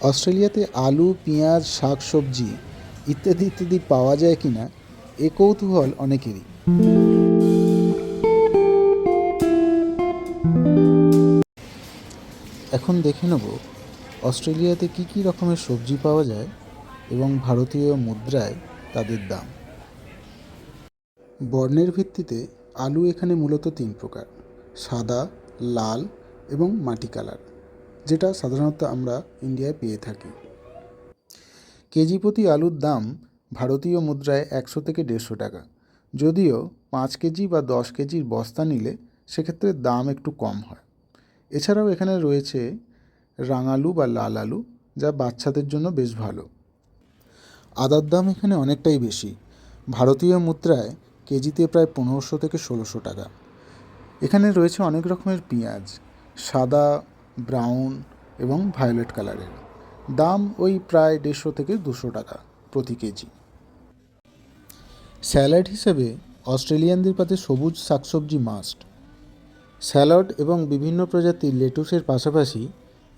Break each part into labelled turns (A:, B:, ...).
A: অস্ট্রেলিয়াতে আলু, পেঁয়াজ, শাকসবজি ইত্যাদি ইত্যাদি পাওয়া যায় কিনা এ কৌতূহল অনেকেরই। এখন দেখে নেব অস্ট্রেলিয়াতে কী কী রকমের সবজি পাওয়া যায় এবং ভারতীয় মুদ্রায় তাদের দাম। বর্ণের ভিত্তিতে আলু এখানে মূলত 3 প্রকার: সাদা, লাল এবং মাটি কালার, যেটা সাধারণত আমরা ইন্ডিয়ায় পেয়ে থাকি। কেজি প্রতি আলুর দাম ভারতীয় মুদ্রায় 100 থেকে 150 টাকা। যদিও 5 কেজি বা 10 কেজির বস্তা নিলে সেক্ষেত্রে দাম একটু কম হয়। এছাড়াও এখানে রয়েছে রাঙালু বা লাল আলু, যা বাচ্চাদের জন্য বেশ ভালো। আদার দাম এখানে অনেকটাই বেশি। ভারতীয় মুদ্রায় কেজিতে প্রায় 1500 থেকে 1600 টাকা। এখানে রয়েছে অনেক রকমের পেঁয়াজ, সাদা, ব্রাউন এবং ভায়োলেট কালারের। দাম ওই প্রায় 150 থেকে 200 টাকা প্রতি কেজি। স্যালাড হিসেবে অস্ট্রেলিয়ানদের পাতে সবুজ শাকসবজি মাস্ট। স্যালাড এবং বিভিন্ন প্রজাতির লেটুসের পাশাপাশি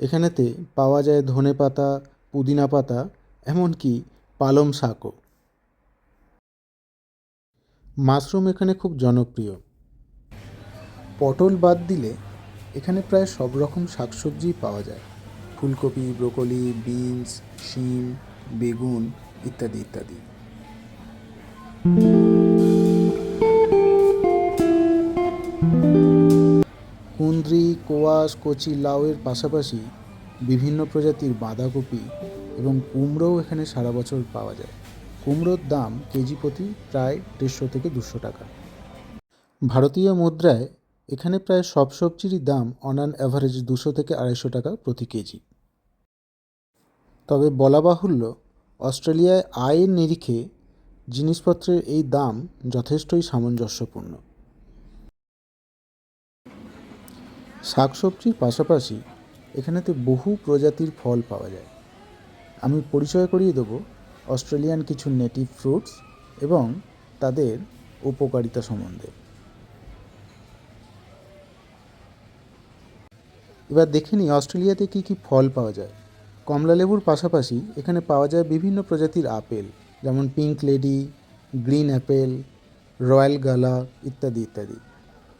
A: এখানেতে পাওয়া যায় ধনেপাতা, পুদিনা পাতা, এমনকি পালং শাকও। মাশরুম এখানে খুব জনপ্রিয়। পটল বাদ দিলে এখানে প্রায় সব রকম শাকসবজি পাওয়া যায়: ফুলকপি, ব্রোকলি, বিনস, শিম, বেগুন ইত্যাদি ইত্যাদি। কুঁদরি, কোয়াশ, কচি লাউয়ের পাশাপাশি বিভিন্ন প্রজাতির বাঁধাকপি এবং কুমড়োও এখানে সারা বছর পাওয়া যায়। কুমড়োর দাম কেজি প্রতি প্রায় 150 থেকে 200 টাকা। ভারতীয় মুদ্রায় এখানে প্রায় সব সবজিরই দাম অন অ্যান অ্যাভারেজ 200 থেকে 250 টাকা প্রতি কেজি। তবে বলা বাহুল্য, অস্ট্রেলিয়ায় আয়ের নিরিখে জিনিসপত্রের এই দাম যথেষ্টই সামঞ্জস্যপূর্ণ। শাকসবজির পাশাপাশি এখানেতে বহু প্রজাতির ফল পাওয়া যায়। আমি পরিচয় করিয়ে দেবো অস্ট্রেলিয়ান কিছু নেটিভ ফ্রুটস এবং তাদের উপকারিতা সম্বন্ধে। এবার দেখে নিই অস্ট্রেলিয়াতে কী কী ফল পাওয়া যায়। কমলালেবুর পাশাপাশি এখানে পাওয়া যায় বিভিন্ন প্রজাতির আপেল, যেমন pink lady, green Apple, royal গালা ইত্যাদি ইত্যাদি।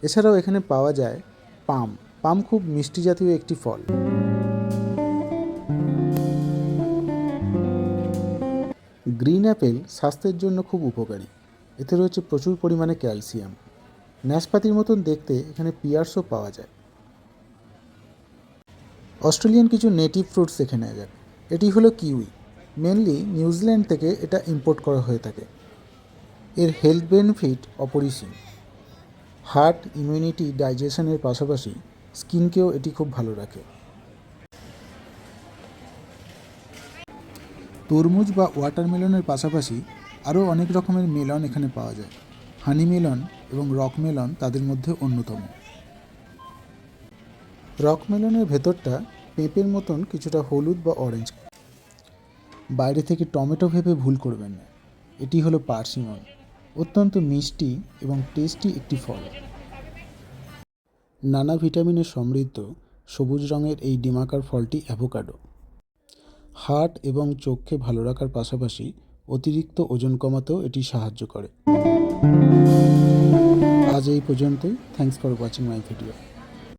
A: এছাড়াও এখানে পাওয়া যায় পাম। পাম খুব মিষ্টি জাতীয় একটি ফল। গ্রিন অ্যাপেল স্বাস্থ্যের জন্য খুব উপকারী। এতে রয়েছে প্রচুর পরিমাণে ক্যালসিয়াম। নাশপাতির মতন দেখতে এখানে পিয়ার্সও পাওয়া যায়। অস্ট্রেলিয়ান কিছু নেটিভ ফ্রুটস দেখে নেওয়া যাক। এটি হলো কিউই। মেনলি নিউজিল্যান্ড থেকে এটা ইম্পোর্ট করা হয়ে থাকে। এর হেলথ বেনিফিট অপরিসীম। হার্ট, ইমিউনিটি, ডাইজেশনের পাশাপাশি স্কিনকেও এটি খুব ভালো রাখে। তরমুজ বা ওয়াটারমেলনের পাশাপাশি আরও অনেক রকমের মেলন এখানে পাওয়া যায়। হানি মেলন এবং রক মেলন তাদের মধ্যে অন্যতম। রক মেলনের ভেতরটা পেঁপের মতন কিছুটা হলুদ বা অরেঞ্জ। বাইরে থেকে টমেটো ভেবে ভুল করবেন না, এটি হলো পার্সিমন। অত্যন্ত মিষ্টি এবং টেস্টি একটি ফল। নানা ভিটামিনে সমৃদ্ধ সবুজ রঙের এই ডিমাকার ফলটি অ্যাভোকাডো। হার্ট এবং চোখকে ভালো রাখার পাশাপাশি অতিরিক্ত ওজন কমাতেও এটি সাহায্য করে। আজ এই পর্যন্তই। Thanks for watching my video.